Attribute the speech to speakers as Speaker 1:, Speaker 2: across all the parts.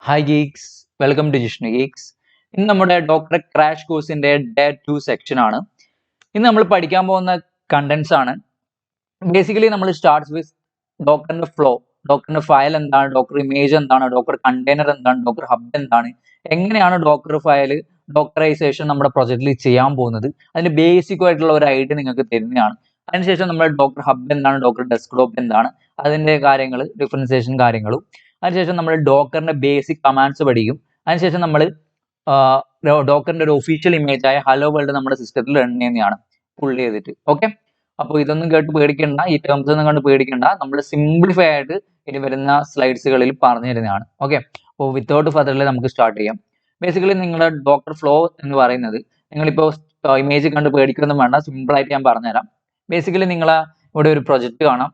Speaker 1: Hi geeks, welcome to Jishnu geeks. ഇന്ന് നമ്മുടെ doctor crash കോഴ്സിന്റെ ഡേ 2 സെക്ഷൻ ആണ്. ഇന്ന് നമ്മൾ പഠിക്കാൻ പോകുന്ന കണ്ടന്റ്സ് ആണ്. ബേസിക്കലി നമ്മൾ സ്റ്റാർട്ട്സ് വിത്ത് ഡോക്ടറിന്റെ ഫ്ലോ, ഡോക്ടറിന്റെ ഫയൽ എന്താണ്, ഡോക്ടർ ഇമേജ് എന്താണ്, ഡോക്ടർ കണ്ടെയ്നർ എന്താണ്, ഡോക്ടർ ഹബ് എന്താണ്, എങ്ങനെയാണ് ഡോക്ടർ ഫയൽ ഡോക്ടറൈസേഷൻ നമ്മുടെ പ്രൊജക്റ്റിൽ ചെയ്യാൻ പോകുന്നത്, അതിന്റെ ബേസിക് ആയിട്ടുള്ള ഒരു ഐഡിയ നിങ്ങൾക്ക് തരുന്നതാണ്. അതിനുശേഷം നമ്മൾ ഡോക്ടർ ഹബ് എന്താണ്, ഡോക്ടർ ഡെസ്ക്ടോപ്പ് എന്താണ്, അതിന്റെ കാര്യങ്ങൾ, ഡിഫറൻസിയേഷൻ കാര്യങ്ങളും. അതിനുശേഷം നമ്മൾ ഡോക്കറിന്റെ ബേസിക് കമാൻഡ്സ് പഠിക്കും. അതിനുശേഷം നമ്മൾ ഡോക്കറിന്റെ ഒരു ഒഫീഷ്യൽ ഇമേജ് ആയ ഹലോ വേൾഡ് നമ്മുടെ സിസ്റ്റത്തിൽ റൺ ചെയ്യുന്നതാണ് പുൾ ചെയ്തിട്ട്. ഓക്കെ, അപ്പോൾ ഇതൊന്നും കേട്ട് പേടിക്കണ്ട, ഈ ടേംസ് ഒന്നും കണ്ട് പേടിക്കണ്ട. നമ്മൾ സിംപ്ലിഫൈ ആയിട്ട് ഇനി വരുന്ന സ്ലൈഡ്സുകളിൽ പറഞ്ഞു തരുന്നതാണ്. ഓക്കെ, അപ്പോൾ വിത്തൗട്ട് ഫർദർലി നമുക്ക് സ്റ്റാർട്ട് ചെയ്യാം. ബേസിക്കലി നിങ്ങളുടെ ഡോക്ടർ ഫ്ലോ എന്ന് പറയുന്നത്, നിങ്ങളിപ്പോൾ ഇമേജ് കണ്ട് പേടിക്കൊന്നും വേണ്ട, സിമ്പിൾ ആയിട്ട് ഞാൻ പറഞ്ഞുതരാം. ബേസിക്കലി നിങ്ങളെ ഇവിടെ ഒരു പ്രൊജക്ട് കാണാം,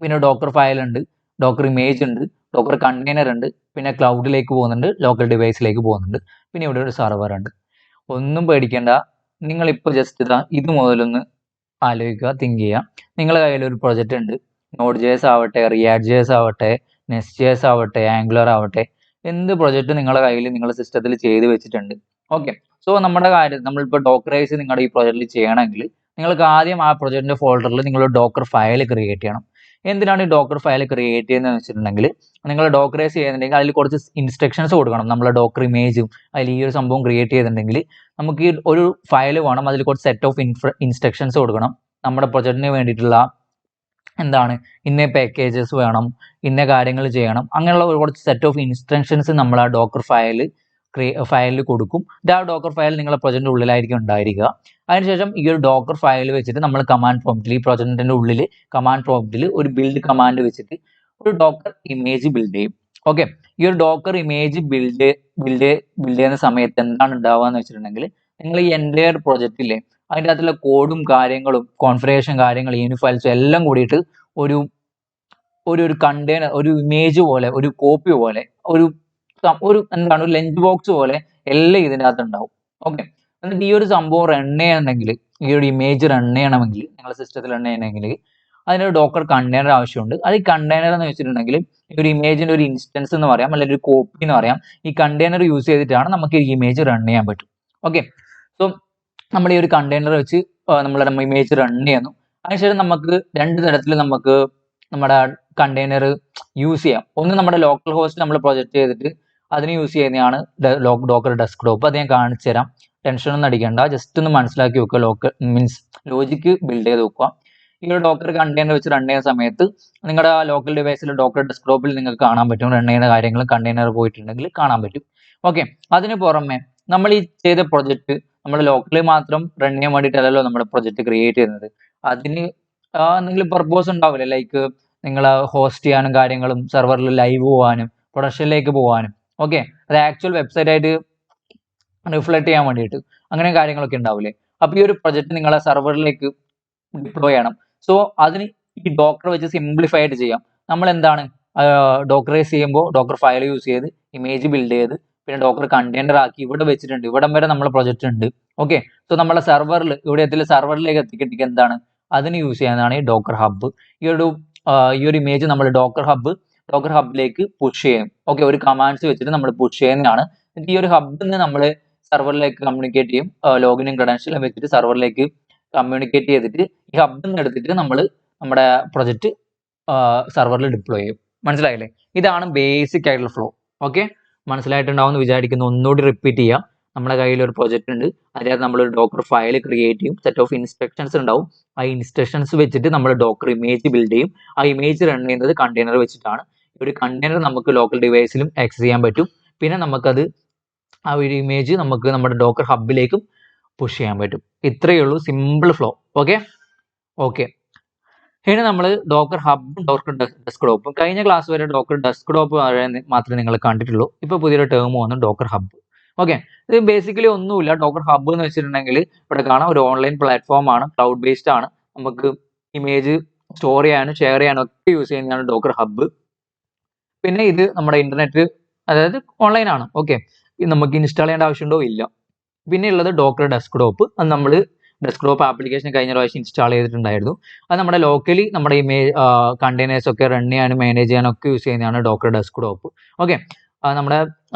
Speaker 1: പിന്നെ ഡോക്ടർ ഫയൽ ഉണ്ട്, ഡോക്ടർ ഇമേജ് ഉണ്ട്, ഡോക്കർ കണ്ടെയ്നർ ഉണ്ട്, പിന്നെ ക്ലൗഡിലേക്ക് പോകുന്നുണ്ട്, ലോക്കൽ ഡിവൈസിലേക്ക് പോകുന്നുണ്ട്, പിന്നെ ഇവിടെ ഒരു സെർവർ ഉണ്ട്. ഒന്നും പേടിക്കേണ്ട, നിങ്ങളിപ്പോൾ ജസ്റ്റ് ഇത് മുതലൊന്ന് ആലോചിക്കുക, തിങ്ക് ചെയ്യുക. നിങ്ങളുടെ കയ്യിൽ ഒരു പ്രൊജക്റ്റ് ഉണ്ട്, നോഡ് ജേസ് ആവട്ടെ, റിയാക്ട് ജേസ് ആവട്ടെ, നെസ്റ്റ് ജേസ് ആവട്ടെ, ആംഗുലർ ആവട്ടെ, എന്ത് പ്രൊജക്റ്റ് നിങ്ങളുടെ കയ്യിൽ നിങ്ങളുടെ സിസ്റ്റത്തിൽ ചെയ്ത് വെച്ചിട്ടുണ്ട്. ഓക്കെ, സോ നമ്മുടെ കാര്യം നമ്മളിപ്പോൾ ഡോക്കറൈസ് നിങ്ങളുടെ ഈ പ്രൊജക്റ്റിൽ ചെയ്യണമെങ്കിൽ നിങ്ങൾക്ക് ആദ്യം ആ പ്രൊജക്റ്റിന്റെ ഫോൾഡറിൽ നിങ്ങൾ ഡോക്കർ ഫയൽ ക്രിയേറ്റ് ചെയ്യണം. എന്തിനാണ് ഈ ഡോക്കർ ഫയൽ ക്രിയേറ്റ് ചെയ്യുന്നത് വെച്ചിട്ടുണ്ടെങ്കിൽ, നിങ്ങൾ ഡോക്കറൈസ് ചെയ്യുന്നുണ്ടെങ്കിൽ അതിൽ കുറച്ച് ഇൻസ്ട്രക്ഷൻസ് കൊടുക്കണം. നമ്മൾ ഡോക്കർ ഇമേജും അതിൽ ഈ ഒരു സംഭവം ക്രിയേറ്റ് ചെയ്തിട്ടുണ്ടെങ്കിൽ നമുക്ക് ഈ ഒരു ഫയൽ വേണം, അതിൽ കുറച്ച് സെറ്റ് ഓഫ് ഇൻസ്ട്രക്ഷൻസ് കൊടുക്കണം. നമ്മുടെ പ്രൊജക്റ്റിന് വേണ്ടിയിട്ടുള്ള എന്താണ്, ഇന്ന പാക്കേജസ് വേണം, ഇന്ന കാര്യങ്ങൾ ചെയ്യണം, അങ്ങനെയുള്ള കുറച്ച് സെറ്റ് ഓഫ് ഇൻസ്ട്രക്ഷൻസ് നമ്മൾ ആ ഡോക്കർ ഫയലിൽ കൊടുക്കും. ആ ഡോക്കർ ഫയൽ നിങ്ങളുടെ പ്രൊജക്റ്റിന്റെ ഉള്ളിലായിരിക്കും ഉണ്ടായിരിക്കുക. അതിനുശേഷം ഈ ഒരു ഡോക്കർ ഫയൽ വെച്ചിട്ട് നമ്മൾ കമാൻഡ് പ്രോംപ്റ്റിൽ, ഈ പ്രൊജക്റ്റിന്റെ ഉള്ളിൽ കമാൻഡ് പ്രോംപ്റ്റിൽ ഒരു ബിൽഡ് കമാൻഡ് വെച്ചിട്ട് ഒരു ഡോക്കർ ഇമേജ് ബിൽഡ് ചെയ്യും. ഓക്കെ, ഈ ഒരു ഡോക്കർ ഇമേജ് ബിൽഡ് ചെയ്യുന്ന സമയത്ത് എന്താണ് ഉണ്ടാവുക എന്ന് വെച്ചിട്ടുണ്ടെങ്കിൽ, നിങ്ങൾ ഈ എൻ്റയർ പ്രൊജക്റ്റിലെ അതിൻ്റെ അകത്തുള്ള കോഡും കാര്യങ്ങളും കോൺഫിഗറേഷൻ കാര്യങ്ങൾ യൂണിഫയൽസും എല്ലാം കൂടിയിട്ട് ഒരു ഒരു കണ്ടെയ്നർ, ഒരു ഇമേജ് പോലെ, ഒരു കോപ്പി പോലെ, ഒരു എന്താണ്, ഒരു ലഞ്ച് ബോക്സ് പോലെ എല്ലാം ഇതിൻ്റെ അകത്ത് ഉണ്ടാവും. ഓക്കെ, എന്നിട്ട് ഈ ഒരു സംഭവം റൺ ചെയ്യണമെങ്കിൽ, ഈ ഒരു ഇമേജ് റൺ ചെയ്യണമെങ്കിൽ, നിങ്ങളുടെ സിസ്റ്റത്തിൽ റൺ ചെയ്യണമെങ്കിൽ അതിനൊരു ഡോക്കർ കണ്ടെയ്നർ ആവശ്യമുണ്ട്. അത് ഈ കണ്ടെയ്നർ എന്ന് വെച്ചിട്ടുണ്ടെങ്കിൽ ഈ ഒരു ഇമേജിന്റെ ഒരു ഇൻസ്റ്റൻസ് എന്ന് പറയാം, അല്ലെങ്കിൽ ഒരു കോപ്പി എന്ന് പറയാം. ഈ കണ്ടെയ്നർ യൂസ് ചെയ്തിട്ടാണ് നമുക്ക് ഈ ഇമേജ് റൺ ചെയ്യാൻ പറ്റും. ഓക്കെ, സോ നമ്മൾ ഈ ഒരു കണ്ടെയ്നർ വെച്ച് നമ്മുടെ ഇമേജ് റൺ ചെയ്യുന്നു. അതിനുശേഷം നമുക്ക് രണ്ട് തരത്തിൽ നമുക്ക് നമ്മുടെ കണ്ടെയ്നർ യൂസ് ചെയ്യാം. ഒന്ന് നമ്മുടെ ലോക്കൽ ഹോസ്റ്റ് നമ്മൾ പ്രൊജക്റ്റ് ചെയ്തിട്ട് അതിന് യൂസ് ചെയ്യുന്നതാണ് ഡോക്കർ ഡെസ്ക്ടോപ്പ്. അത് ഞാൻ കാണിച്ചു തരാം, ടെൻഷൻ ഒന്നും അടിക്കേണ്ട, ജസ്റ്റ് ഒന്ന് മനസ്സിലാക്കി വെക്കുക. ലോജിക്ക് ബിൽഡ് ചെയ്ത് വെക്കുക. ഈ ഒരു ഡോക്കർ കണ്ടെയ്നർ വെച്ച് റൺ ചെയ്യുന്ന സമയത്ത് നിങ്ങളുടെ ലോക്കൽ ഡിവൈസിൽ ഡോക്കർ ഡെസ്ക്ടോപ്പിൽ നിങ്ങൾക്ക് കാണാൻ പറ്റും, റൺ ചെയ്യുന്ന കാര്യങ്ങൾ കണ്ടെയ്നർ പോയിട്ടുണ്ടെങ്കിൽ കാണാൻ പറ്റും. ഓക്കെ, അതിന് പുറമെ നമ്മൾ ഈ ചെയ്ത പ്രൊജക്റ്റ് നമ്മൾ ലോക്കലിൽ മാത്രം റൺ ചെയ്യാൻ വേണ്ടിയിട്ടല്ലല്ലോ നമ്മുടെ പ്രൊജക്റ്റ് ക്രിയേറ്റ് ചെയ്യുന്നത്. അതിന് എന്തെങ്കിലും പർപ്പസ് ഉണ്ടാവില്ല, ലൈക്ക് നിങ്ങൾ ഹോസ്റ്റ് ചെയ്യാനും കാര്യങ്ങളും, സെർവറിൽ ലൈവ് പോകാനും, പ്രൊഡക്ഷനിലേക്ക് പോകാനും. ഓക്കെ, അത് ആക്ച്വൽ വെബ്സൈറ്റ് ആയിട്ട് റിഫ്ലക്ട് ചെയ്യാൻ വേണ്ടിയിട്ട് അങ്ങനെ കാര്യങ്ങളൊക്കെ ഉണ്ടാവില്ലേ. അപ്പോൾ ഈ ഒരു പ്രൊജക്റ്റ് നിങ്ങളെ സെർവറിലേക്ക് ഡിപ്ലോയ് ചെയ്യണം. സോ അതിന് ഈ ഡോക്കർ വെച്ച് സിംപ്ലിഫൈ ആയിട്ട് ചെയ്യാം. നമ്മൾ എന്താണ് ഡോക്കറൈസ് ചെയ്യുമ്പോൾ ഡോക്കർ ഫയൽ യൂസ് ചെയ്ത് ഇമേജ് ബിൽഡ് ചെയ്ത് പിന്നെ ഡോക്കർ കണ്ടെയ്നർ ആക്കി ഇവിടെ വെച്ചിട്ടുണ്ട്. ഇവിടം വരെ നമ്മളെ പ്രൊജക്റ്റ് ഉണ്ട്. ഓക്കെ, സോ നമ്മളെ സെർവറിൽ ഇവിടെ സെർവറിലേക്ക് എത്തിക്കിട്ടിക്ക് എന്താണ് അതിന് യൂസ് ചെയ്യാനാണ് ഈ ഡോക്കർ ഹബ്ബ്. ഈ ഒരു ഇമേജ് നമ്മൾ ഡോക്കർ ഹബ്ബിലേക്ക് പുഷ് ചെയ്യും. ഓക്കെ, ഒരു കമാൻഡ്സ് വെച്ചിട്ട് നമ്മൾ പുഷ് ചെയ്യുന്നതാണ്. ഈ ഒരു ഹബ്ബിൽ നിന്ന് നമ്മൾ സെർവറിലേക്ക് കമ്മ്യൂണിക്കേറ്റ് ചെയ്യും. ലോഗിനും ക്രെഡൻഷ്യലും വെച്ചിട്ട് സെർവറിലേക്ക് കമ്മ്യൂണിക്കേറ്റ് ചെയ്തിട്ട് ഈ ഹബ്ബിൽ നിന്ന് എടുത്തിട്ട് നമ്മൾ നമ്മുടെ പ്രൊജക്റ്റ് സെർവറിൽ ഡിപ്ലോയ് ചെയ്യും. മനസ്സിലായില്ലേ? ഇതാണ് ബേസിക് ആയിട്ടുള്ള ഫ്ലോ. ഓക്കെ, മനസ്സിലായിട്ടുണ്ടാവും എന്ന് വിചാരിക്കുന്നു. ഒന്നുകൂടി റിപ്പീറ്റ് ചെയ്യാം. നമ്മുടെ കയ്യിൽ ഒരു പ്രൊജക്റ്റ് ഉണ്ട്, അതിനകത്ത് നമ്മളൊരു ഡോക്കർ ഫയൽ ക്രിയേറ്റ് ചെയ്യും, സെറ്റ് ഓഫ് ഇൻസ്ട്രക്ഷൻസ് ഉണ്ടാവും. ആ ഇൻസ്ട്രക്ഷൻസ് വെച്ചിട്ട് നമ്മൾ ഡോക്കർ ഇമേജ് ബിൽഡ് ചെയ്യും. ആ ഇമേജ് റൺ ചെയ്യുന്നത് കണ്ടെയ്നർ വെച്ചിട്ടാണ്. ഒരു കണ്ടെയ്നർ നമുക്ക് ലോക്കൽ ഡിവൈസിലും ആക്സസ് ചെയ്യാൻ പറ്റും. പിന്നെ നമുക്കത് ആ ഒരു ഇമേജ് നമുക്ക് നമ്മുടെ ഡോക്കർ ഹബ്ബിലേക്കും പുഷ് ചെയ്യാൻ പറ്റും. ഇത്രയേ ഉള്ളൂ, സിമ്പിൾ ഫ്ലോ. ഓക്കെ, ഇനി നമ്മൾ ഡോക്കർ ഹബ്ബും ഡോക്കർ ഡെസ്ക്ടോപ്പും, കഴിഞ്ഞ ക്ലാസ് വരെ ഡോക്കർ ഡെസ്ക്ടോപ്പ് മാത്രമേ നിങ്ങൾ കണ്ടിട്ടുള്ളൂ. ഇപ്പോൾ പുതിയൊരു ടേം വന്നു, ഡോക്കർ ഹബ്ബ്. ഓക്കെ, ഇത് ബേസിക്കലി ഒന്നുമില്ല. ഡോക്കർ ഹബ്ബ് എന്ന് വെച്ചിട്ടുണ്ടെങ്കിൽ ഇവിടെ കാണാം, ഒരു ഓൺലൈൻ പ്ലാറ്റ്ഫോം ആണ്, ക്ലൗഡ് ബേസ്ഡ് ആണ്. നമുക്ക് ഇമേജ് സ്റ്റോർ ചെയ്യാനും ഷെയർ ചെയ്യാനും ഒക്കെ യൂസ് ചെയ്യുന്നതാണ് ഡോക്കർ ഹബ്ബ്. പിന്നെ ഇത് നമ്മുടെ ഇന്റർനെറ്റ്, അതായത് ഓൺലൈൻ ആണ്. ഓക്കെ, നമുക്ക് ഇൻസ്റ്റാൾ ചെയ്യേണ്ട ആവശ്യമുണ്ടോ? ഇല്ല. പിന്നെ ഉള്ളത് ഡോക്കർ ഡെസ്ക്ടോപ്പ്. അത് നമ്മൾ ഡെസ്ക്ടോപ്പ് ആപ്ലിക്കേഷൻ കഴിഞ്ഞ പ്രാവശ്യം ഇൻസ്റ്റാൾ ചെയ്തിട്ടുണ്ടായിരുന്നു. അത് നമ്മുടെ ലോക്കലി നമ്മുടെ ഇമേജ് കണ്ടെയ്നേഴ്സ് ഒക്കെ റൺ ചെയ്യാനും മാനേജ് ചെയ്യാനും ഒക്കെ യൂസ് ചെയ്യുന്നതാണ് ഡോക്കർ ഡെസ്ക്ടോപ്പ്. ഓക്കെ, നമ്മുടെ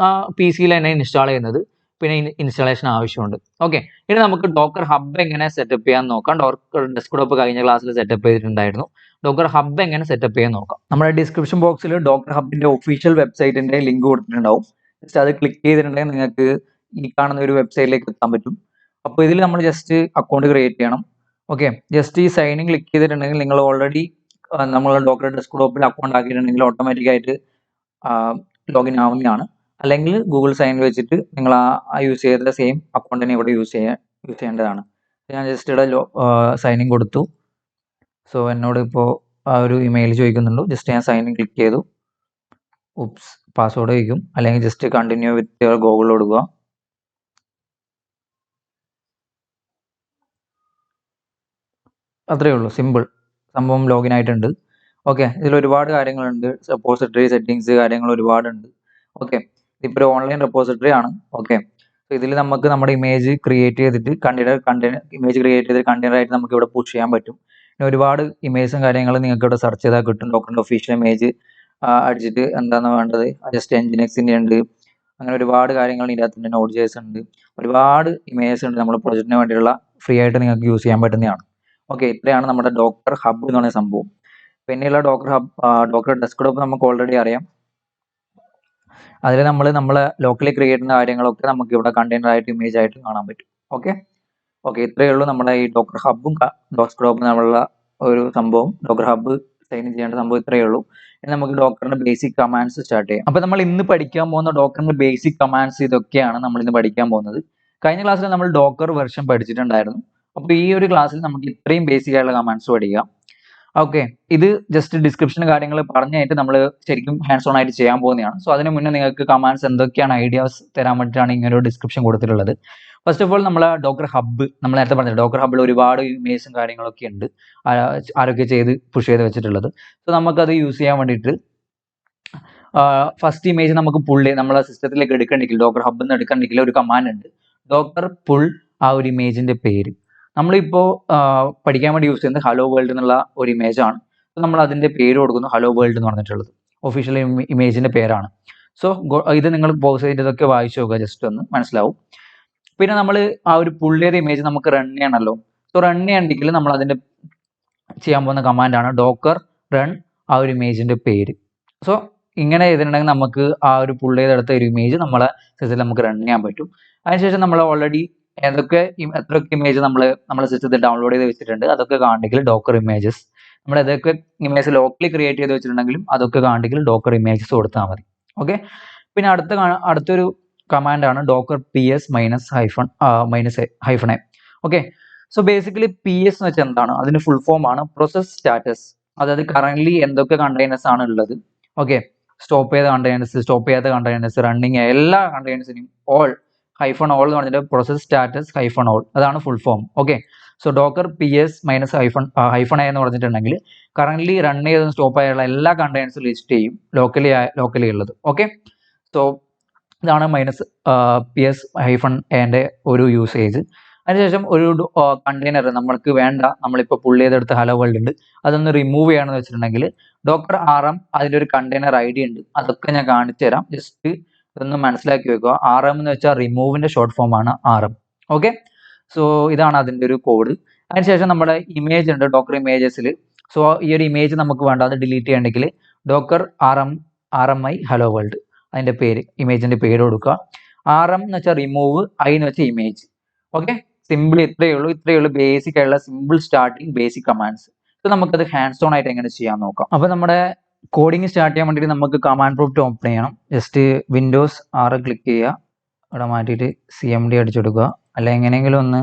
Speaker 1: PC-യിൽ തന്നെ ഇൻസ്റ്റാൾ ചെയ്യുന്നത്. പിന്നെ ഇൻസ്റ്റാളേഷൻ ആവശ്യമുണ്ട്. ഓക്കെ, ഇനി നമുക്ക് ഡോക്കർ ഹബ് എങ്ങനെ സെറ്റപ്പ് ചെയ്യാൻ നോക്കാം. ഡോക്കർ ഡെസ്ക്ടോപ്പ് കഴിഞ്ഞ ക്ലാസ്സിൽ സെറ്റപ്പ് ചെയ്തിട്ടുണ്ടായിരുന്നു. ഡോക്കർ ഹബ് എങ്ങനെ സെറ്റപ്പ് ചെയ്യാൻ നോക്കാം. നമ്മുടെ ഡിസ്ക്രിപ്ഷൻ ബോക്സിൽ ഡോക്കർ ഹബിന്റെ ഒഫീഷ്യൽ വെബ്സൈറ്റിന്റെ ലിങ്ക് കൊടുത്തിട്ടുണ്ടാവും. ജസ്റ്റ് അത് ക്ലിക്ക് ചെയ്തിട്ടുണ്ടെങ്കിൽ നിങ്ങൾക്ക് ഈ കാണുന്ന ഒരു വെബ്സൈറ്റിലേക്ക് എത്താൻ പറ്റും. അപ്പോൾ ഇതിൽ നമ്മൾ ജസ്റ്റ് അക്കൗണ്ട് ക്രിയേറ്റ് ചെയ്യണം. ഓക്കെ, ജസ്റ്റ് ഈ സൈനിങ് ക്ലിക്ക് ചെയ്തിട്ടുണ്ടെങ്കിൽ നിങ്ങൾ ഓൾറെഡി നമ്മൾ ഡോക്കർ ഡെസ്ക്ടോപ്പിൽ അക്കൗണ്ട് ആക്കിയിട്ടുണ്ടെങ്കിൽ ഓട്ടോമാറ്റിക്കായിട്ട് ലോഗിൻ ആവുന്നതാണ്. അല്ലെങ്കിൽ ഗൂഗിൾ സൈൻ വെച്ചിട്ട് നിങ്ങൾ ആ യൂസ് ചെയ്ത സെയിം അക്കൗണ്ടിനെ ഇവിടെ യൂസ് ചെയ്യേണ്ടതാണ്. ഞാൻ ജസ്റ്റ് ഇവിടെ സൈനിങ് കൊടുത്തു. സോ എന്നോട് ഇപ്പോൾ ആ ഒരു ഇമെയിൽ ചോദിക്കുന്നുണ്ട്. ജസ്റ്റ് ഞാൻ സൈൻ ഇൻ ക്ലിക്ക് ചെയ്തു. ഉപ്സ്, പാസ്വേഡ് ചോദിക്കും. അല്ലെങ്കിൽ ജസ്റ്റ് കണ്ടിന്യൂ വിത്ത് ഗൂഗിൾ കൊടുക്കുക. അത്രയേ ഉള്ളൂ, സിമ്പിൾ. സംഭവം ലോഗിൻ ആയിട്ടുണ്ട്. ഓക്കെ, ഇതിൽ ഒരുപാട് കാര്യങ്ങളുണ്ട്. റെപ്പോസിറ്ററി സെറ്റിങ്സ് കാര്യങ്ങൾ ഒരുപാടുണ്ട്. ഓക്കെ, ഇതിപ്പോൾ ഒരു ഓൺലൈൻ റെപ്പോസിറ്ററി ആണ്. ഓക്കെ, ഇതിൽ നമുക്ക് നമ്മുടെ ഇമേജ് ക്രിയേറ്റ് ചെയ്തിട്ട് ഇമേജ് ക്രിയേറ്റ് ചെയ്തിട്ട് കണ്ടെയ്നർ ആയിട്ട് നമുക്ക് ഇവിടെ പുഷ് ചെയ്യാൻ പറ്റും. പിന്നെ ഒരുപാട് ഇമേജും കാര്യങ്ങളും നിങ്ങൾക്ക് ഇവിടെ സെർച്ച് ചെയ്താൽ കിട്ടും. ഡോക്കറിന്റെ ഒഫീഷ്യൽ ഇമേജ് അടിച്ചിട്ട് എന്താണ് വേണ്ടത്, ജസ്റ്റ് എൻജിനെക്സിന്റെ ഉണ്ട്. അങ്ങനെ ഒരുപാട് കാര്യങ്ങൾ ഇതിനകത്തുണ്ട്. നോഡ് ജേസ് ഉണ്ട്, ഒരുപാട് ഇമേജസ് ഉണ്ട്. നമ്മുടെ പ്രൊജക്റ്റിന് വേണ്ടിയുള്ള ഫ്രീ ആയിട്ട് നിങ്ങൾക്ക് യൂസ് ചെയ്യാൻ പറ്റുന്നതാണ്. ഓക്കെ, ഇത്രയാണ് നമ്മുടെ ഡോക്കർ ഹബ് എന്ന് പറയുന്ന സംഭവം. പിന്നെയുള്ള ഡോക്കർ ഡെസ്ക്ടോപ്പ് നമുക്ക് ഓൾറെഡി അറിയാം. അതിൽ നമ്മളെ ലോക്കലി ക്രിയേറ്റ് ചെയ്യുന്ന കാര്യങ്ങളൊക്കെ നമുക്ക് ഇവിടെ കണ്ടെയ്നർ ആയിട്ട് ഇമേജ് ആയിട്ട് കാണാൻ പറ്റും. ഓക്കെ, ഇത്രയേ ഉള്ളൂ നമ്മുടെ ഈ ഡോക്കർ ഹബും ഡെസ്ക്ടോപ്പും തമ്മിലുള്ള ഒരു സംഭവം. ഡോക്കർ ഹബ് സൈൻ ചെയ്യേണ്ട സംഭവം ഇത്രയേ ഉള്ളൂ. ഇനി നമുക്ക് ഡോക്കറിന്റെ ബേസിക് കമാൻഡ്സ് സ്റ്റാർട്ട് ചെയ്യാം. അപ്പൊ നമ്മൾ ഇന്ന് പഠിക്കാൻ പോകുന്ന ഡോക്കറിന്റെ ബേസിക് കമാൻഡ്സ് ഇതൊക്കെയാണ് നമ്മൾ ഇന്ന് പഠിക്കാൻ പോകുന്നത്. കഴിഞ്ഞ ക്ലാസ്സിൽ നമ്മൾ ഡോക്കർ വെർഷൻ പഠിച്ചിട്ടുണ്ടായിരുന്നു. അപ്പൊ ഈ ഒരു ക്ലാസ്സിൽ നമുക്ക് ഇത്രയും ബേസിക് ആയിട്ടുള്ള കമാൻഡ്സ് പഠിക്കാം. ഓക്കെ, ഇത് ജസ്റ്റ് ഡിസ്ക്രിപ്ഷൻ കാര്യങ്ങൾ പറഞ്ഞായിട്ട് നമ്മൾ ശരിക്കും ഹാൻഡ്സ് ഓൺ ആയിട്ട് ചെയ്യാൻ പോകുന്നതാണ്. സോ അതിന് മുന്നേ നിങ്ങൾക്ക് കമാൻഡ്സ് എന്തൊക്കെയാണ് ഐഡിയാസ് തരാൻ വേണ്ടിയിട്ടാണ് ഇങ്ങനെ ഒരു ഡിസ്ക്രിപ്ഷൻ കൊടുത്തിട്ടുള്ളത്. ഫസ്റ്റ് ഓഫ് ഓൾ നമ്മൾ ഡോക്കർ ഹബ്ബ്, നമ്മൾ നേരത്തെ പറഞ്ഞത് ഡോക്കർ ഹബ്ബിൽ ഒരുപാട് ഇമേജും കാര്യങ്ങളൊക്കെ ഉണ്ട് ആരൊക്കെ ചെയ്ത് പുഷ് ചെയ്ത് വെച്ചിട്ടുള്ളത്. സോ നമുക്കത് യൂസ് ചെയ്യാൻ വേണ്ടിയിട്ട് ഫസ്റ്റ് ഇമേജ് നമുക്ക് നമ്മളെ സിസ്റ്റത്തിലേക്ക് എടുക്കണമെങ്കിൽ, ഡോക്കർ ഹബ്ബിൽ നിന്ന് എടുക്കണമെങ്കിൽ ഒരു കമാൻഡ് ഉണ്ട്, ഡോക്കർ പുൾ ആ ഒരു ഇമേജിന്റെ പേര്. നമ്മളിപ്പോൾ പഠിക്കാൻ വേണ്ടി യൂസ് ചെയ്യുന്നത് ഹലോ വേൾഡ് എന്നുള്ള ഒരു ഇമേജ് ആണ്. നമ്മൾ അതിന്റെ പേര് കൊടുക്കുന്നു ഹലോ വേൾഡ് എന്ന് പറഞ്ഞിട്ടുള്ളത്. ഒഫീഷ്യൽ ഇമേജിന്റെ പേരാണ്. സോ ഇത് നിങ്ങൾ പോസ് ചെയ്തതൊക്കെ വായിച്ചു നോക്കുക, ജസ്റ്റ് ഒന്ന് മനസ്സിലാവും. പിന്നെ നമ്മൾ ആ ഒരു പുള്ളിയുടെ ഇമേജ് നമുക്ക് റൺ ചെയ്യണമല്ലോ. സോ റൺ ചെയ്യണമെങ്കിൽ നമ്മൾ അതിന്റെ ചെയ്യാൻ പോകുന്ന കമാൻഡാണ് ഡോക്കർ റൺ ആ ഒരു ഇമേജിന്റെ പേര്. സോ ഇങ്ങനെ ചെയ്തിട്ടുണ്ടെങ്കിൽ നമുക്ക് ആ ഒരു പുള്ളിയെടുത്ത ഒരു ഇമേജ് നമ്മളെ സിസ്റ്റത്തിൽ നമുക്ക് റൺ ചെയ്യാൻ പറ്റും. അതിനുശേഷം നമ്മൾ ഓൾറെഡി എത്രയൊക്കെ ഇമേജ് നമ്മുടെ സിസ്റ്റത്തിൽ ഡൗൺലോഡ് ചെയ്ത് വെച്ചിട്ടുണ്ട് അതൊക്കെ കാണണമെങ്കിൽ ഡോക്കർ ഇമേജസ്, നമ്മൾ ഏതൊക്കെ ഇമേജ് ലോക്കലി ക്രിയേറ്റ് ചെയ്ത് വെച്ചിട്ടുണ്ടെങ്കിലും അതൊക്കെ കാണണമെങ്കിൽ ഡോക്കർ ഇമേജസ് കൊടുത്താൽ മതി. ഓക്കെ, പിന്നെ അടുത്തൊരു കമാൻഡാണ് docker PS --. Okay, so basically PS എന്ന് വെച്ചാൽ എന്താണ്, അതിന്റെ ഫുൾ ഫോം ആണ് പ്രോസസ് സ്റ്റാറ്റസ്. അതായത് കറന്റ് എന്തൊക്കെ കണ്ടെയ്നേഴ്സ് ആണ് ഉള്ളത്. ഓക്കെ, സ്റ്റോപ്പ് ചെയ്ത കണ്ടെയ്നേഴ്സ്, സ്റ്റോപ്പ് ചെയ്യാത്ത കണ്ടെയ്നേഴ്സ്, റണ്ണിങ് എല്ലാ കണ്ടെയ്നേഴ്സിനും ഓൾ -all എന്ന് പറഞ്ഞിട്ട് പ്രോസസ് സ്റ്റാറ്റസ് -all അതാണ് full form. Okay, so docker PS -a എന്ന് പറഞ്ഞിട്ടുണ്ടെങ്കിൽ കറന്റ് റൺ ചെയ്തതും സ്റ്റോപ്പ് ആയുള്ള എല്ലാ കണ്ടെയ്നേഴ്സും ലിസ്റ്റ് ചെയ്യും, ലോക്കലി ഉള്ളത്. ഓക്കെ, സോ ഇതാണ് PS -a ഒരു യൂസേജ്. അതിനുശേഷം ഒരു കണ്ടെയ്നർ നമ്മൾക്ക് വേണ്ട, നമ്മളിപ്പോൾ പുള്ളി ചെയ്തെടുത്ത ഹലോ വേൾഡ് ഉണ്ട്, അതൊന്ന് റിമൂവ് ചെയ്യണമെന്ന് വെച്ചിട്ടുണ്ടെങ്കിൽ ഡോക്കർ RM അതിൻ്റെ ഒരു കണ്ടെയ്നർ ID ഉണ്ട്, അതൊക്കെ ഞാൻ കാണിച്ചു തരാം. ജസ്റ്റ് ഇതൊന്ന് മനസ്സിലാക്കി വെക്കുക. RM എന്ന് വെച്ചാൽ റിമൂവിന്റെ ഷോർട്ട് ഫോം ആണ് RM. ഓക്കെ, സോ ഇതാണ് അതിൻ്റെ ഒരു കോഡ്. അതിനുശേഷം നമ്മുടെ ഇമേജ് ഉണ്ട് ഡോക്കർ ഇമേജസിൽ. സോ ഈ ഒരു ഇമേജ് നമുക്ക് വേണ്ട, അത് ഡിലീറ്റ് ചെയ്യണമെങ്കിൽ ഡോക്കർ RMI ഹലോ വേൾഡ് അതിന്റെ പേര്, ഇമേജിന്റെ പേര് കൊടുക്കുക. RM എന്ന് വെച്ചാൽ റിമൂവ്, I എന്ന് വെച്ചാൽ ഇമേജ്. ഓക്കെ, സിമ്പിൾ ഇത്രയേ ഉള്ളൂ ബേസിക് ആയിട്ടുള്ള സിമ്പിൾ സ്റ്റാർട്ടിങ് ബേസിക് കമാൻഡ്സ്. ഇത് നമുക്കത് ഹാൻഡ്സ് ഓൺ ആയിട്ട് എങ്ങനെ ചെയ്യാൻ നോക്കാം. അപ്പൊ നമ്മുടെ കോഡിങ് സ്റ്റാർട്ട് ചെയ്യാൻ വേണ്ടിയിട്ട് നമുക്ക് കമാൻഡ് പ്രോംപ്റ്റ് ഓപ്പൺ ചെയ്യണം. ജസ്റ്റ് Windows R ക്ലിക്ക് ചെയ്യുക, അവിടെ മാറ്റിയിട്ട് CMD അടിച്ചെടുക്കുക, അല്ല എങ്ങനെയെങ്കിലും ഒന്ന്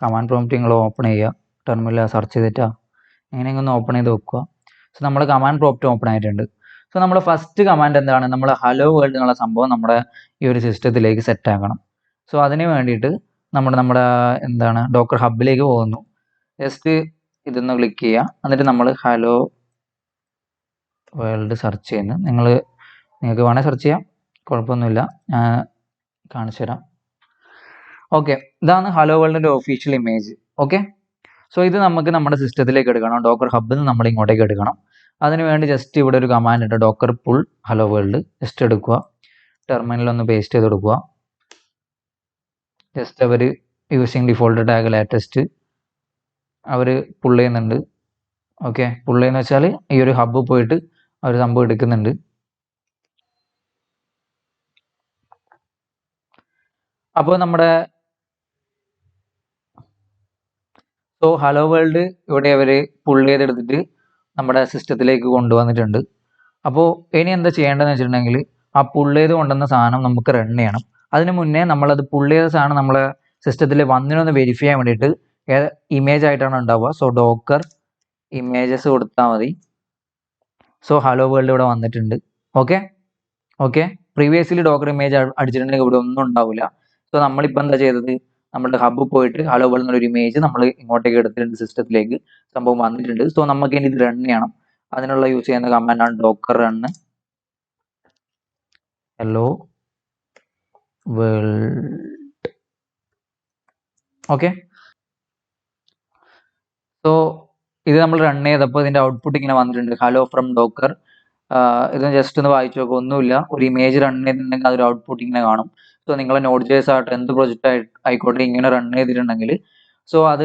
Speaker 1: കമാൻഡ് പ്രോംപ്റ്റ് നിങ്ങൾ ഓപ്പൺ ചെയ്യുക, ടെർമിനൽ സെർച്ച് ചെയ്തിട്ടാ എങ്ങനെയെങ്കിലും ഒന്ന് ഓപ്പൺ ചെയ്ത് വെക്കുക. സോ നമ്മൾ കമാൻഡ് പ്രോംപ്റ്റ് ഓപ്പൺ ആയിട്ടുണ്ട്. സോ നമ്മുടെ ഫസ്റ്റ് കമാൻഡ് എന്താണ്, നമ്മൾ ഹലോ വേൾഡ് എന്നുള്ള സംഭവം നമ്മുടെ ഈ ഒരു സിസ്റ്റത്തിലേക്ക് സെറ്റ് ആക്കണം. സോ അതിന് വേണ്ടിയിട്ട് നമ്മുടെ എന്താണ് ഡോക്കർ ഹബിലേക്ക് പോകുന്നു. ജസ്റ്റ് ഇതൊന്ന് ക്ലിക്ക് ചെയ്യുക, എന്നിട്ട് നമ്മൾ ഹലോ വേൾഡ് സെർച്ച് ചെയ്യുന്നു. നിങ്ങൾക്ക് വേണേൽ സെർച്ച് ചെയ്യാം, കുഴപ്പമൊന്നുമില്ല, ഞാൻ കാണിച്ചു തരാം. ഓക്കെ, ഇതാണ് ഹലോ വേൾഡിന്റെ ഒഫീഷ്യൽ ഇമേജ്. ഓക്കെ, സോ ഇത് നമുക്ക് നമ്മുടെ സിസ്റ്റത്തിലേക്ക് എടുക്കണം, ഡോക്കർ ഹബിൽ നിന്ന് നമ്മൾ ഇങ്ങോട്ടേക്ക് എടുക്കണം. അതിനുവേണ്ടി ജസ്റ്റ് ഇവിടെ ഒരു കമാൻഡ് ഉണ്ട്, Docker pull hello world. Just എടുക്കുക, ടെർമിനൽ ഒന്ന് പേസ്റ്റ് ചെയ്ത് കൊടുക്കുക. ജസ്റ്റ് അവർ യൂസിങ് ഡിഫോൾട്ട് ടാഗ് ലേറ്റസ്റ്റ് അവർ പുൾ ചെയ്യുന്നുണ്ട്. ഓക്കെ, പുൾ ചെയ്യുന്ന വെച്ചാൽ ഈ ഒരു ഹബ്ബ് പോയിട്ട് അവർ സംഭവം എടുക്കുന്നുണ്ട്. അപ്പോൾ നമ്മുടെ ഹലോ വേൾഡ് ഇവിടെ അവർ പുൾ ചെയ്തെടുത്തിട്ട് നമ്മുടെ സിസ്റ്റത്തിലേക്ക് കൊണ്ടുവന്നിട്ടുണ്ട്. അപ്പോൾ ഇനി എന്താ ചെയ്യേണ്ടതെന്ന് വെച്ചിട്ടുണ്ടെങ്കിൽ ആ പുൾ ചെയ്ത് കൊണ്ടുവന്ന സാധനം നമുക്ക് റൺ ചെയ്യണം. അതിന് മുന്നേ നമ്മളത് പുൾ ചെയ്ത സാധനം നമ്മളെ സിസ്റ്റത്തിൽ വന്നിനൊന്ന് വെരിഫൈ ചെയ്യാൻ വേണ്ടിയിട്ട് ഇമേജ് ആയിട്ടാണ് ഉണ്ടാവുക. സോ ഡോക്കർ ഇമേജസ് കൊടുത്താൽ മതി. സോ ഹലോ വേൾഡ് ഇവിടെ വന്നിട്ടുണ്ട്. ഓക്കെ പ്രീവിയസ്ലി ഡോക്കർ ഇമേജ് അടിച്ചിട്ടുണ്ടെങ്കിൽ ഇവിടെ ഒന്നും ഉണ്ടാവില്ല. സോ നമ്മളിപ്പോൾ എന്താ ചെയ്തത്, നമ്മുടെ ഹബ്ബ് പോയിട്ട് ഹലോ വേൾഡ് എന്നൊരു ഇമേജ് നമ്മൾ ഇങ്ങോട്ടേക്ക് എടുത്തിട്ടുണ്ട്, സിസ്റ്റത്തിലേക്ക് സംഭവം വന്നിട്ടുണ്ട്. സോ നമുക്ക് ഇനി ഇത് റൺ ചെയ്യണം. അതിനുള്ള യൂസ് ചെയ്യുന്ന കമാൻഡാണ് docker run hello world. Okay, so ഇത് നമ്മൾ റൺ ചെയ്തപ്പോൾ ഇതിന്റെ ഔട്ട്പുട്ട് ഇങ്ങനെ വന്നിട്ടുണ്ട്, ഹലോ ഫ്രം ഡോക്കർ. ഇത് ജസ്റ്റ് ഒന്ന് വായിച്ചു നോക്കുക, ഒന്നുമില്ല. ഒരു ഇമേജ് റൺ ചെയ്തിട്ടുണ്ടെങ്കിൽ അതൊരു ഔട്ട്പുട്ട് ഇങ്ങനെ കാണും. സോ നിങ്ങളെ Node.js ആയിട്ട് എന്ത് പ്രൊജക്റ്റ് ആയിക്കോട്ടെ ഇങ്ങനെ റൺ ചെയ്തിട്ടുണ്ടെങ്കിൽ സോ അത്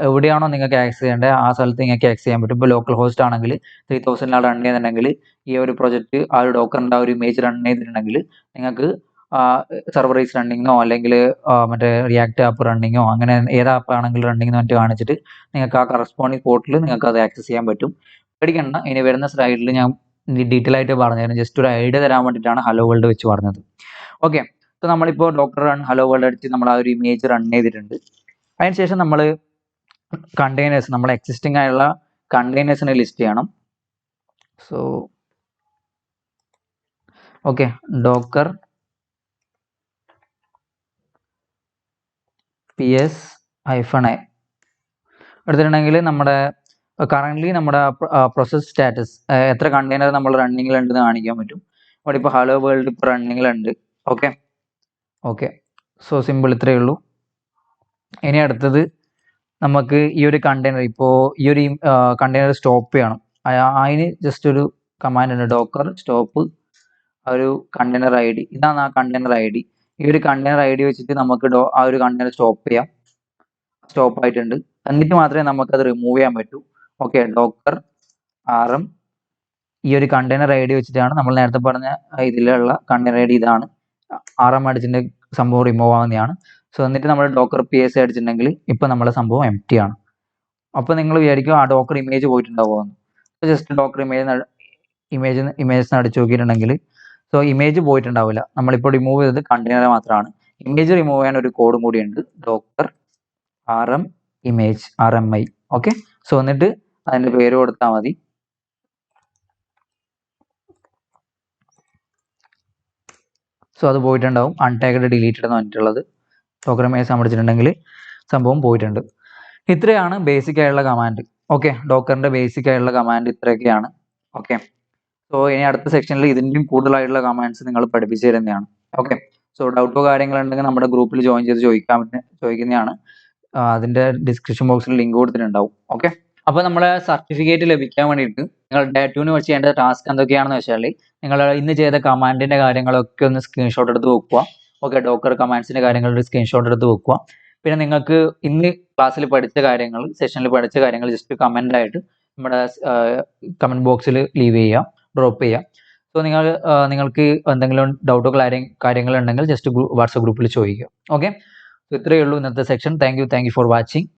Speaker 1: എവിടെയാണോ നിങ്ങൾക്ക് ആക്സസ് ചെയ്യേണ്ടത് ആ സ്ഥലത്ത് നിങ്ങൾക്ക് ആക്സസ് ചെയ്യാൻ പറ്റും. ഇപ്പോൾ ലോക്കൽ ഹോസ്റ്റ് ആണെങ്കിൽ 3000 റൺ ചെയ്യുന്നുണ്ടെങ്കിൽ ഈ ഒരു പ്രൊജക്റ്റ് ആ ഒരു ഡോക്കറിന്റെ ആ ഒരു ഇമേജ് റൺ ചെയ്തിട്ടുണ്ടെങ്കിൽ നിങ്ങൾക്ക് സർവറൈസ് റണ്ണിങ്ങോ അല്ലെങ്കിൽ മറ്റേ റിയാക്ട് ആപ്പ് റണ്ണിങ്ങോ അങ്ങനെ ഏത് ആപ്പ് ആണെങ്കിലും റണ്ണിങ് എന്ന് പറഞ്ഞിട്ട് കാണിച്ചിട്ട് നിങ്ങൾക്ക് ആ കറസ്പോണ്ടിങ് പോർട്ടിൽ നിങ്ങൾക്ക് അത് ആക്സസ് ചെയ്യാൻ പറ്റും. പേടിക്കണ്ട, ഇനി വരുന്ന സ്ലൈഡിൽ ഞാൻ ഡീറ്റെയിൽ ആയിട്ട് പറഞ്ഞുതരാം. ജസ്റ്റ് ഒരു ഐഡിയ തരാൻ വേണ്ടിയിട്ടാണ് ഹലോ വേൾഡ് വെച്ച് പറഞ്ഞത്. ഓക്കെ, സോ നമ്മളിപ്പോൾ ഡോക്ടർ റൺ ഹലോ വേൾഡ് അടിച്ച് നമ്മൾ ആ ഒരു ഇമേജ് റൺ ചെയ്തിട്ടുണ്ട്. അതിനുശേഷം നമ്മൾ കണ്ടെയ്നേഴ്സ്, നമ്മൾ എക്സിസ്റ്റിംഗ് ആയുള്ള കണ്ടെയ്നേഴ്സിനെ ലിസ്റ്റ് ചെയ്യണം. സോ ഓക്കെ, ഡോക്കർ -a എടുത്തിട്ടുണ്ടെങ്കിൽ നമ്മുടെ കറൻ്റ്ലി നമ്മുടെ പ്രോസസ് സ്റ്റാറ്റസ് എത്ര കണ്ടെയ്നർ നമ്മൾ റണ്ണിങ്ങിലുണ്ടെന്ന് കാണിക്കാൻ പറ്റും. അവിടെ ഇപ്പോൾ ഹലോ വേൾഡ് ഇപ്പോൾ റണ്ണിങ്ങിലുണ്ട്. ഓക്കെ സോ സിമ്പിൾ, ഇത്രയേ ഉള്ളൂ. ഇനി അടുത്തത് നമുക്ക് ഈ ഒരു കണ്ടെയ്നർ, ഇപ്പോൾ ഈ ഒരു കണ്ടെയ്നർ സ്റ്റോപ്പ് ചെയ്യണം. അതിന് ജസ്റ്റ് ഒരു കമാൻഡ് ഉണ്ട്, ഡോക്കർ സ്റ്റോപ്പ് ഒരു കണ്ടെയ്നർ ID. ഇതാണ് ആ കണ്ടെയ്നർ ID. ഈ ഒരു കണ്ടെയ്നർ ID വെച്ചിട്ട് നമുക്ക് ആ ഒരു കണ്ടെയ്നർ സ്റ്റോപ്പ് ചെയ്യാം. സ്റ്റോപ്പ് ആയിട്ടുണ്ട്. എന്നിട്ട് മാത്രമേ നമുക്കത് റിമൂവ് ചെയ്യാൻ പറ്റൂ. ഓക്കെ, ഡോക്കർ RM ഈ ഒരു കണ്ടെയ്നർ ID വെച്ചിട്ടാണ് നമ്മൾ നേരത്തെ പറഞ്ഞ ഇതിലുള്ള കണ്ടെയ്നർ ID ഇതാണ്. RM അടിച്ചിട്ട് സംഭവം റിമൂവ് ആവുന്നതാണ്. സോ എന്നിട്ട് നമ്മൾ ഡോക്കർ PSA അടിച്ചിട്ടുണ്ടെങ്കിൽ ഇപ്പം നമ്മളെ സംഭവം എംപ്റ്റി ആണ്. അപ്പോൾ നിങ്ങൾ വിചാരിക്കും ആ ഡോക്കർ ഇമേജ് പോയിട്ടുണ്ടാവുമെന്ന്. ജസ്റ്റ് ഡോക്കർ ഇമേജസ് അടിച്ചു നോക്കിയിട്ടുണ്ടെങ്കിൽ സോ ഇമേജ് പോയിട്ടുണ്ടാവില്ല. നമ്മളിപ്പോൾ റിമൂവ് ചെയ്തത് കണ്ടെയ്നർ മാത്രമാണ്. ഇമേജ് റിമൂവ് ചെയ്യാൻ ഒരു കോഡും കൂടി ഉണ്ട്, Docker RM image RMI. Okay, so എന്നിട്ട് അതിൻ്റെ പേര് കൊടുത്താൽ മതി. സോ അത് പോയിട്ടുണ്ടാവും, അൺടാഗ്ഡ് ഡിലീറ്റഡ് എന്ന് പറഞ്ഞിട്ടുള്ളത്. ഡോക്കർ ഇമേജ് അടിച്ചിട്ടുണ്ടെങ്കിൽ സംഭവം പോയിട്ടുണ്ട്. ഇത്രയാണ് ബേസിക് ആയിട്ടുള്ള കമാൻഡ്. ഓക്കെ, ഡോക്കറിന്റെ ബേസിക് ആയിട്ടുള്ള കമാൻഡ് ഇത്രയൊക്കെയാണ്. ഓക്കെ, സോ ഇനി അടുത്ത സെക്ഷനിൽ ഇതിൻ്റെയും കൂടുതലായിട്ടുള്ള കമാൻഡ്സ് നിങ്ങൾ പഠിപ്പിച്ചു തരുന്നതാണ്. ഓക്കെ, സോ ഡൗട്ടോ കാര്യങ്ങളുണ്ടെങ്കിൽ നമ്മുടെ ഗ്രൂപ്പിൽ ജോയിൻ ചെയ്ത് ചോദിക്കുന്നതാണ്. അതിന്റെ ഡിസ്ക്രിപ്ഷൻ ബോക്സിൽ ലിങ്ക് കൊടുത്തിട്ടുണ്ടാവും. ഓക്കെ, അപ്പോൾ നമ്മുടെ സർട്ടിഫിക്കറ്റ് ലഭിക്കാൻ വേണ്ടിയിട്ട് നിങ്ങൾ ഡേ 2 വെച്ച് ചെയ്യേണ്ട ടാസ്ക് എന്തൊക്കെയാണെന്ന് വെച്ചാൽ നിങ്ങൾ ഇന്ന് ചെയ്ത കമാൻഡിന്റെ കാര്യങ്ങളൊക്കെ ഒന്ന് സ്ക്രീൻഷോട്ട് എടുത്ത് വെക്കുക. ഓക്കെ, ഡോക്കർ കമാൻഡ്സിന്റെ കാര്യങ്ങളുടെ സ്ക്രീൻഷോട്ട് എടുത്ത് വെക്കുക. പിന്നെ നിങ്ങൾക്ക് ഇന്ന് ക്ലാസ്സിൽ പഠിച്ച കാര്യങ്ങൾ, സെഷനിൽ പഠിച്ച കാര്യങ്ങൾ ജസ്റ്റ് കമൻ്റ് ആയിട്ട് നമ്മുടെ കമൻറ്റ് ബോക്സിൽ ലീവ് ചെയ്യുക, ഡ്രോപ്പ് ചെയ്യുക. സോ നിങ്ങൾക്ക് എന്തെങ്കിലും ഡൗട്ടോ കാര്യങ്ങളുണ്ടെങ്കിൽ ജസ്റ്റ് വാട്സപ്പ് ഗ്രൂപ്പിൽ ചോദിക്കുക. ഓക്കെ, സോ ഇത്രയേ ഉള്ളൂ ഇന്നത്തെ section. Thank you for watching.